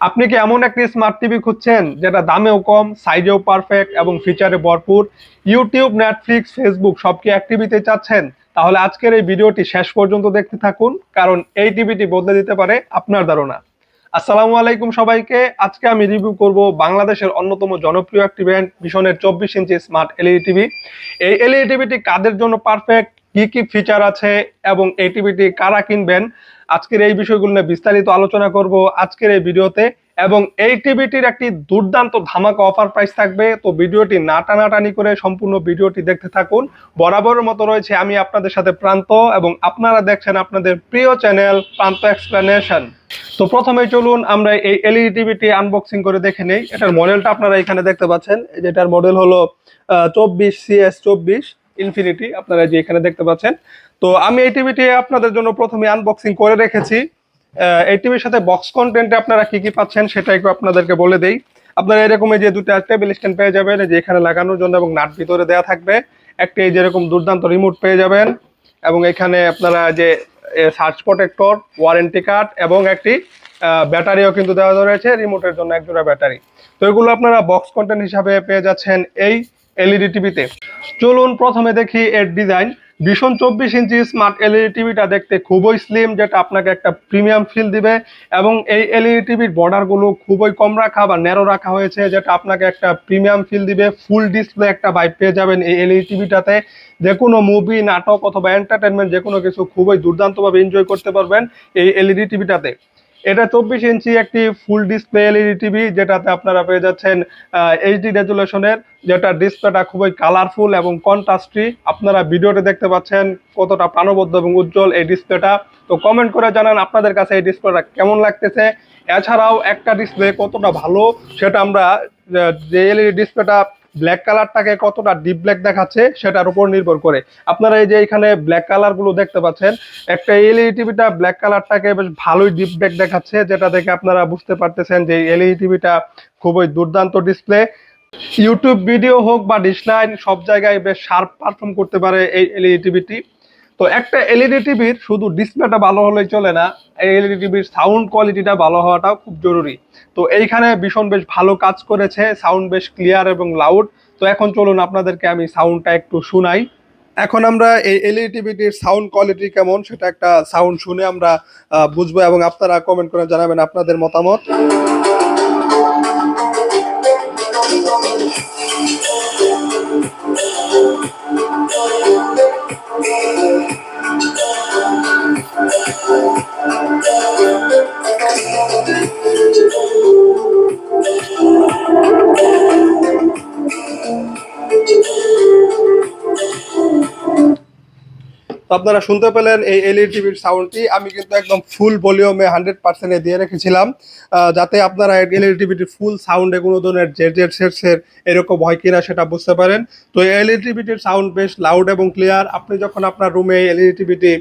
আপনি কি এমন একটি স্মার্ট টিভি খুঁজছেন যেটা দামেও কম, সাইজেও পারফেক্ট এবং ফিচারে ভরপুর? ইউটিউব, নেটফ্লিক্স, ফেসবুক সব কি এক টিভিতে চাচ্ছেন? তাহলে আজকের এই ভিডিওটি শেষ পর্যন্ত দেখতে থাকুন, কারণ এই টিভিটি বদলে দিতে পারে আপনার ধারণা। আসসালামু আলাইকুম সবাইকে। আজকে আমি রিভিউ করব বাংলাদেশের অন্যতম জনপ্রিয় একটি ব্র্যান্ড ভিশনের 24 ইঞ্চি স্মার্ট এলইডি টিভি। এই এলইডি টিভিটি কাদের জন্য পারফেক্ট, কি কি ফিচার আছে এবং এই টিভিটি কারা কিনবেন, আজকের এই বিষয়গুলো নিয়ে বিস্তারিত আলোচনা করব আজকের এই ভিডিওতে। এবং এই টিভিটির একটি দুর্দান্ত ধামাকা অফার প্রাইস থাকবে, তো ভিডিওটি না টানাটানি করে সম্পূর্ণ ভিডিওটি দেখতে থাকুন। বরাবরের মতো রয়েছে আমি আপনাদের সাথে প্রান্ত, এবং আপনারা দেখছেন আপনাদের প্রিয় চ্যানেল প্রান্ত এক্সপ্লেনেশন। তো প্রথমেই চলুন আমরা এই এলইডি টিভিটি আনবক্সিং করে দেখে নেই। এটার মডেলটা আপনারা এখানে দেখতে পাচ্ছেন, যেটার মডেল হলো 24CS24 ইনফিনিটি, আপনারা যে এখানে দেখতে পাচ্ছেন। তো আমি এই টিভিটি আপনাদের জন্য প্রথমে আনবক্সিং করে রেখেছি। এই টিভির সাথে বক্স কন্টেন্টে আপনারা কি কি পাচ্ছেন সেটা একটু আপনাদেরকে বলে দেই। আপনারা এরকম এই যে দুটো টেবিল স্ট্যান্ড পেয়ে যাবেন, যে এখানে লাগানোর জন্য, এবং নাট ভিতরে দেওয়া থাকবে। একটি এই যেরকম দুর্দান্ত রিমোট পেয়ে যাবেন, এবং এখানে আপনারা যে সার্চ প্রোটেক্টর, ওয়ারেন্টি কার্ড এবং একটি ব্যাটারিও কিন্তু দেওয়া রয়েছে, রিমোটের জন্য এক জোড়া ব্যাটারি। তো এগুলো আপনারা বক্স কন্টেন্ট হিসাবে পেয়ে যাচ্ছেন এই এলইডি টিভিতে। চলুন প্রথমে দেখি এর ডিজাইন। ভীষণ 24 ইঞ্চি স্মার্ট এলইডি টিভিটা দেখতে খুবই স্লিম, যেটা আপনাকে একটা প্রিমিয়াম ফিল দিবে। এবং এই এলইডি টিভির বর্ডারগুলো খুবই কম রাখা বা ন্যারো রাখা হয়েছে, যেটা আপনাকে একটা প্রিমিয়াম ফিল দিবে। ফুল ডিসপ্লে একটা ভাইব পেয়ে যাবেন এই এলইডি টিভিটাতে। যে কোনো মুভি, নাটক অথবা এন্টারটেনমেন্ট যে কোনো কিছু খুবই দুর্দান্তভাবে এনজয় করতে পারবেন এই এলইডি টিভিটাতে। এটা 24 ইঞ্চি একটি ফুল ডিসপ্লে এলইডি টিভি, যেটাতে আপনারা পেয়ে যাচ্ছেন এইচডি রেজুলেশনের, যেটা ডিসপ্লেটা খুবই কালারফুল এবং কন্ট্রাস্টি। আপনারা ভিডিওতে দেখতে পাচ্ছেন কতটা প্রাণবদ্ধ এবং উজ্জ্বল এই ডিসপ্লেটা। তো কমেন্ট করে জানান আপনাদের কাছে এই ডিসপ্লেটা কেমন লাগতেছে। এছাড়াও একটা ডিসপ্লে কতটা ভালো সেটা আমরা, যে এলইডি ডিসপ্লেটা ব্ল্যাক কালারটাকে কতটা ডিপ ব্ল্যাক দেখাচ্ছে সেটার উপর নির্ভর করে। আপনারা এই যে এখানে ব্ল্যাক কালার গুলো দেখতে পাচ্ছেন, একটা এলইডি টিভিটা ব্ল্যাক কালারটাকে বেশ ভালোই ডিপ ব্ল্যাক দেখাচ্ছে, যেটা দেখে আপনারা বুঝতে পারতেছেন যে এলইডি টিভিটা খুবই দুর্দান্ত ডিসপ্লে। ইউটিউব ভিডিও হোক বা ডিশ9, সব জায়গায় বেশ শার্প পারফর্ম করতে পারে এই এলইডি টিভিটি। তো একটা এলইডি টিভির শুধু ডিসপ্লেটা ভালো হলেই চলে না, এই এলইডি টিভির সাউন্ড কোয়ালিটিটা ভালো হওয়াটাও খুব জরুরি। তো এইখানে ভীষণ বেশ ভালো কাজ করেছে, সাউন্ড বেশ ক্লিয়ার এবং লাউড। তো এখন চলুন আপনাদেরকে আমি সাউন্ডটা একটু শোনাই। এখন আমরা এই এলইডি টিভিটির সাউন্ড কোয়ালিটি কেমন সেটা একটা সাউন্ড শুনে আমরা বুঝবো, এবং আপনারা কমেন্ট করে জানাবেন আপনাদের মতামত। তো আপনারা শুনতে পেলেন এই এলইডি টিভির সাউন্ডটি। আমি কিন্তু একদম ফুল ভলিউমে 100% দিয়ে রেখেছিলাম, যাতে আপনারা এলইডি টিভিটির ফুল সাউন্ডে কোনো ধরনের জেড সেটসের এরকম হয় কিনা সেটা বুঝতে পারেন। তো এই এলইডি টিভিটির সাউন্ড বেশ লাউড এবং ক্লিয়ার। আপনি যখন আপনার রুমে এলইডি টিভিটি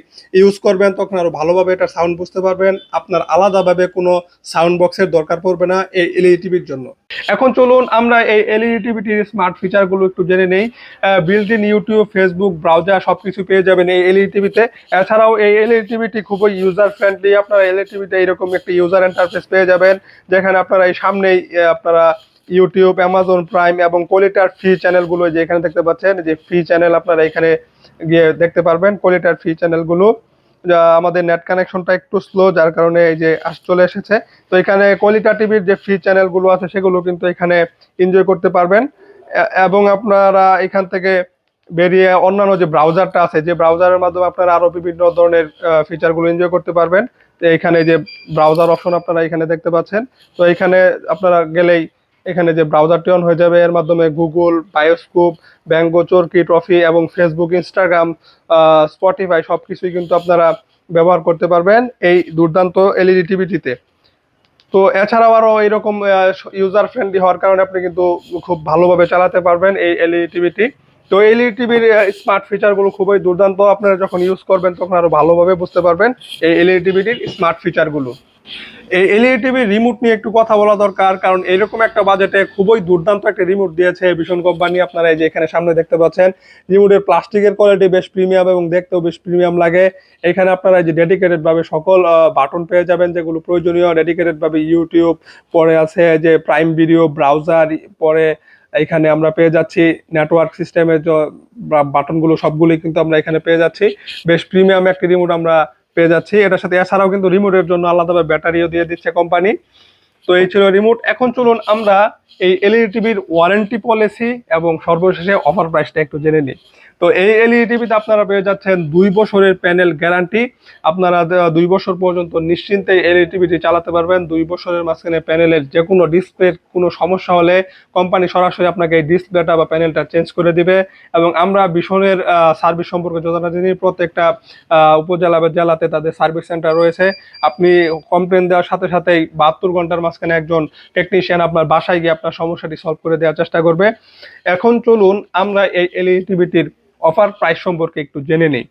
ইউজ করবেন তখন আরো ভালোভাবে এটার সাউন্ড বুঝতে পারবেন। আপনার আলাদাভাবে কোনো সাউন্ড বক্সের দরকার পড়বে না এই এলইডি টিভির জন্য। এখন চলুন আমরা এই এলইডি টিভিটির স্মার্ট ফিচারগুলো একটু জেনে নেই। Built in YouTube, Facebook, browser সবকিছু পেয়ে যাবেন এই এলইডি টিভিতে। এছাড়াও এই এলইডি টিভিটি খুবই ইউজার ফ্রেন্ডলি। আপনারা এলইডি টিভিতে এরকম একটি ইউজার ইন্টারফেস পেয়ে যাবেন, যেখানে আপনারা এই সামনেই আপনারা ইউটিউব, অ্যামাজন প্রাইম এবং কোয়ালিটার ফ্রি চ্যানেলগুলো যে এখানে দেখতে পাচ্ছেন, যে ফ্রি চ্যানেল আপনারা এখানে গিয়ে দেখতে পারবেন কোয়ালিটার ফ্রি চ্যানেলগুলো। আমাদের নেট কানেকশনটা একটু স্লো, যার কারণে এই যে চলে এসেছে। তো এখানে কোয়ালিটা টিভির যে ফ্রি চ্যানেলগুলো আছে সেগুলো কিন্তু এখানে এনজয় করতে পারবেন। এবং আপনারা এখান থেকে বেরিয়ে অন্যান্য যে ব্রাউজারটা আছে, যে ব্রাউজারের মাধ্যমে আপনারা আরো বিভিন্ন ধরনের ফিচারগুলো এনজয় করতে পারবেন। তো এখানে যে ব্রাউজার অপশন আপনারা এখানে দেখতে পাচ্ছেন, তো এখানে আপনারা গেলেই এখানে যে ব্রাউজারটি অন হয়ে যাবে, এর মাধ্যমে গুগল, বায়োস্কোপ, ব্যাঙ্গো, চরকি, ট্রফি এবং ফেসবুক, ইনস্টাগ্রাম, স্পটিফাই সবকিছুই কিন্তু আপনারা ব্যবহার করতে পারবেন এই দুর্দান্ত এলইডি টিভিটিতে। তো এছাড়াও আরো এরকম ইউজার ফ্রেন্ডলি হওয়ার কারণে আপনি কিন্তু খুব ভালোভাবে চালাতে পারবেন এই এলইডি টিভিটি। তো এলইডি টিভির স্মার্ট ফিচারগুলো খুবই দুর্দান্ত। আপনারা যখন ইউজ করবেন তখন আরো ভালোভাবে বুঝতে পারবেন এই এলইডি টিভিটির স্মার্ট ফিচারগুলো। এই এলইডি টিভি রিমোট নিয়ে একটু কথা বলা দরকার, কারণ এরকম একটা বাজেটে খুবই দুর্দান্ত একটা রিমোট দিয়েছে ভীষণ কোম্পানি। আপনারা এই যে এখানে সামনে দেখতে পাচ্ছেন, রিমোটের প্লাস্টিকের কোয়ালিটি বেশ প্রিমিয়াম এবং দেখতেও বেশ প্রিমিয়াম লাগে। এখানে আপনারা এই যে ডেডিকেটেড ভাবে সকল বাটন পেয়ে যাবেন যেগুলো প্রয়োজনীয়, ডেডিকেটেড ভাবে ইউটিউব, পরে আছে যে প্রাইম ভিডিও, ব্রাউজার, পরে এখানে আমরা পেয়ে যাচ্ছি নেটওয়ার্ক সিস্টেমের যে বাটনগুলো সবগুলোই কিন্তু আমরা এখানে পেয়ে যাচ্ছি। বেশ প্রিমিয়াম একটা রিমোট আমরা পেয়ে যাচ্ছি। এটার সাথে এছাড়াও কিন্তু রিমোটের জন্য আলাদাভাবে ব্যাটারিও দিয়ে দিচ্ছে কোম্পানি। তো এই ছিল রিমোট। এখন চলুন আমরা এই এলইডি টিভির ওয়ারেন্টি পলিসি এবং সর্বশেষে অফার প্রাইসটা একটু জেনে নিই। তো এই এলইডি টিভিতে আপনারা পেয়ে যাচ্ছেন 2 বছরের প্যানেল গ্যারান্টি। আপনারা 2 বছর পর্যন্ত নিশ্চিন্তে এলইডি টিভিটি চালাতে পারবেন। 2 বছরের মাঝখানে প্যানেলের যে কোনো ডিসপ্লের কোনো সমস্যা হলে কোম্পানি সরাসরি আপনাকে এই ডিসপ্লেটা বা প্যানেলটা চেঞ্জ করে দিবে। এবং আমরা ভীষণের সার্ভিস সম্পর্কে যতটা জানি, প্রত্যেকটা উপজেলা বা জেলাতে তাদের সার্ভিস সেন্টার রয়েছে। আপনি কমপ্লেন দেওয়ার সাথে সাথেই 72 ঘন্টার মাঝখানে একজন টেকনিশিয়ান আপনার বাসায় গিয়ে আপনার সমস্যাটি সলভ করে দেওয়ার চেষ্টা করবে। এখন চলুন আমরা এই এলইডি টিভিটির অফার প্রাইস সম্পর্কে একটু জেনে নিই।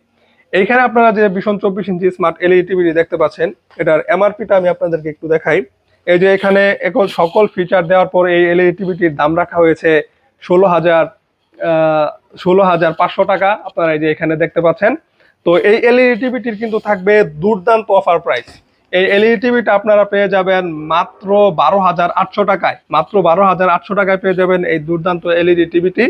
এইখানে আপনারা যে ভীষণ 24 ইঞ্চি স্মার্ট এলইডি টিভিটি দেখতে পাচ্ছেন, এটার এমআরপিটা আমি আপনাদেরকে একটু দেখাই। এই যে এখানে এখন সকল ফিচার দেওয়ার পর এই এলইডি টিভিটির দাম রাখা হয়েছে 16,500 টাকা। আপনারা এই যে এখানে দেখতে পাচ্ছেন। তো এই এলইডি টিভিটির কিন্তু থাকবে দুর্দান্ত অফার প্রাইস। এই এলইডি টিভিটা আপনারা পেয়ে যাবেন মাত্র 12,800 টাকায়। মাত্র 12,800 টাকায় পেয়ে যাবেন এই দুর্দান্ত এলইডি টিভিটি।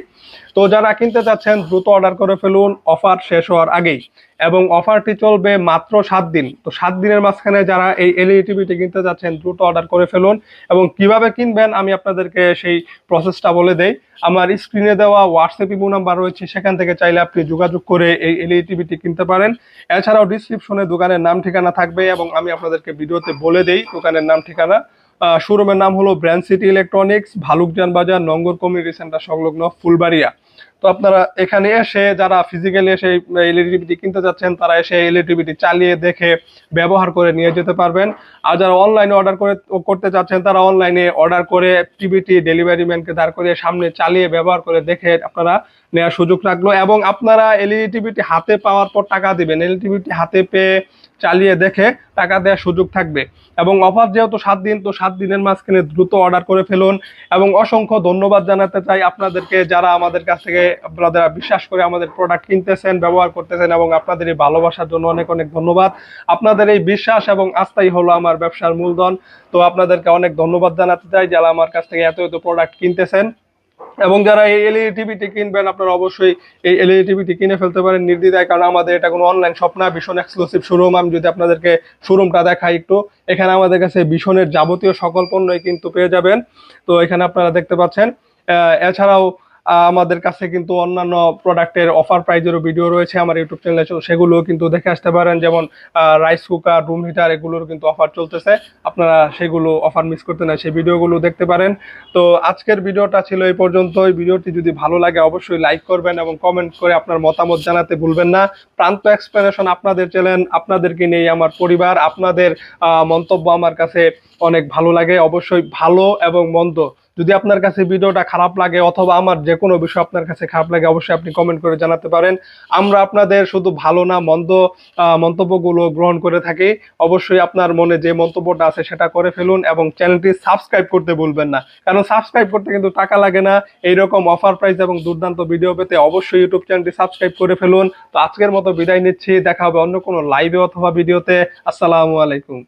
তো যারা কিনতে চাচ্ছেন দ্রুত অর্ডার করে ফেলুন অফার শেষ হওয়ার আগেই, এবং অফারটি চলবে মাত্র 7 দিন। তো 7 দিনের মাঝখানে যারা এই এলইডি টিভিটি কিনতে যাচ্ছেন দ্রুত অর্ডার করে ফেলুন। এবং কিভাবে কিনবেন আমি আপনাদেরকে সেই প্রসেসটা বলে দেই। আমার স্ক্রিনে দেওয়া হোয়াটসঅ্যাপ ইমো নাম্বার রয়েছে, সেখান থেকে চাইলে আপনি যোগাযোগ করে এই এলইডি টিভিটি কিনতে পারেন। এছাড়াও ডিসক্রিপশনে দোকানের নাম ঠিকানা থাকবে, এবং আমি আপনাদেরকে ভিডিওতে বলে দেই দোকানের নাম ঠিকানা। শোরুমের নাম হলো ব্র্যান্ড সিটি ইলেকট্রনিক্স, ভালুকজান বাজার, নঙ্গর কমিউনিটি সেন্টার সংলগ্ন, ফুলবাড়িয়া। তো আপনারা এখানে এসে যারা ফিজিক্যালি এসে এলইডি টিভিটি কিনতে যাচ্ছেন তারা এসে এলইডি টিভিটি চালিয়ে দেখে ব্যবহার করে নিয়ে যেতে পারবেন। আর যারা অনলাইনে অর্ডার করতে চাচ্ছেন তারা অনলাইনে অর্ডার করে টিভিটি ডেলিভারি ম্যানকে দাঁড় করে সামনে চালিয়ে ব্যবহার করে দেখে আপনারা নেওয়ার সুযোগ রাখলো। এবং আপনারা এলইডি টিভিটি হাতে পাওয়ার পর টাকা দিবেন, এলইডি টিভিটি হাতে পেয়ে চালিয়ে দেখে টাকা দেওয়ার সুযোগ থাকবে। এবং অফার যেহেতু 7 দিন, তো 7 দিনের মাঝখানে দ্রুত অর্ডার করে ফেলুন। এবং অসংখ্য ধন্যবাদ জানাতে চাই আপনাদেরকে, যারা আমাদের কাছ থেকে আপনারা বিশ্বাস করে আমাদের প্রোডাক্ট কিনতেছেন, ব্যবহার করতেছেন, এবং আপনাদের এই ভালোবাসার জন্য অনেক অনেক ধন্যবাদ। আপনাদের এই বিশ্বাস এবং আস্থাই হলো আমার ব্যবসার মূলধন। তো আপনাদেরকে অনেক ধন্যবাদ জানাতে চাই যারা আমার কাছ থেকে এত এত প্রোডাক্ট কিনতেছেন। এবং যারা এই এলইডি টিভিটি কিনবেন আপনারা অবশ্যই এই এলইডি টিভিটি কিনে ফেলতে পারেন নির্দ্বিধায়, কারণ আমাদের এটা কোনো অনলাইন শপ না, ভীষণ এক্সক্লুসিভ শোরুম। আমি যদি আপনাদেরকে শোরুমটা দেখাই একটু, এখানে আমাদের কাছে ভীষণের যাবতীয় সকল পণ্যই কিন্তু পেয়ে যাবেন। তো এখানে আপনারা দেখতে পাচ্ছেন। এছাড়াও আমাদের কাছে কিন্তু অন্যান্য প্রোডাক্টের অফার প্রাইজেরও ভিডিও রয়েছে আমার ইউটিউব চ্যানেলে, সেগুলো কিন্তু দেখে আসতে পারেন। যেমন রাইস কুকার, রুম হিটার, এগুলোর কিন্তু অফার চলতেছে। আপনারা সেগুলো অফার মিস করতে না, সেই ভিডিওগুলো দেখতে পারেন। তো আজকের ভিডিওটা ছিল এই পর্যন্তই। ভিডিওটি যদি ভালো লাগে অবশ্যই লাইক করবেন এবং কমেন্ট করে আপনার মতামত জানাতে ভুলবেন না। প্রান্ত এক্সপ্লেনেশন আপনাদের চ্যানেল, আপনাদেরকে নিয়ে আমার পরিবার। আপনাদের মন্তব্য আমার কাছে অনেক ভালো লাগে। অবশ্যই ভালো এবং মন্দ, যদি আপনার কাছে ভিডিওটা খারাপ লাগে অথবা আমার যে কোনো বিষয় আপনার কাছে খারাপ লাগে, অবশ্যই আপনি কমেন্ট করে জানাতে পারেন। আমরা আপনাদের শুধু ভালো না মন্দ মন্তব্যগুলো গ্রহণ করে থাকি। অবশ্যই আপনার মনে যে মন্তব্যটা আছে সেটা করে ফেলুন, এবং চ্যানেলটি সাবস্ক্রাইব করতে ভুলবেন না, কারণ সাবস্ক্রাইব করতে কিন্তু টাকা লাগে না। এইরকম অফার প্রাইস এবং দুর্দান্ত ভিডিও পেতে অবশ্যই ইউটিউব চ্যানেলটি সাবস্ক্রাইব করে ফেলুন। তো আজকের মতো বিদায় নিচ্ছি, দেখা হবে অন্য কোনো লাইভে অথবা ভিডিওতে। আসসালামু আলাইকুম।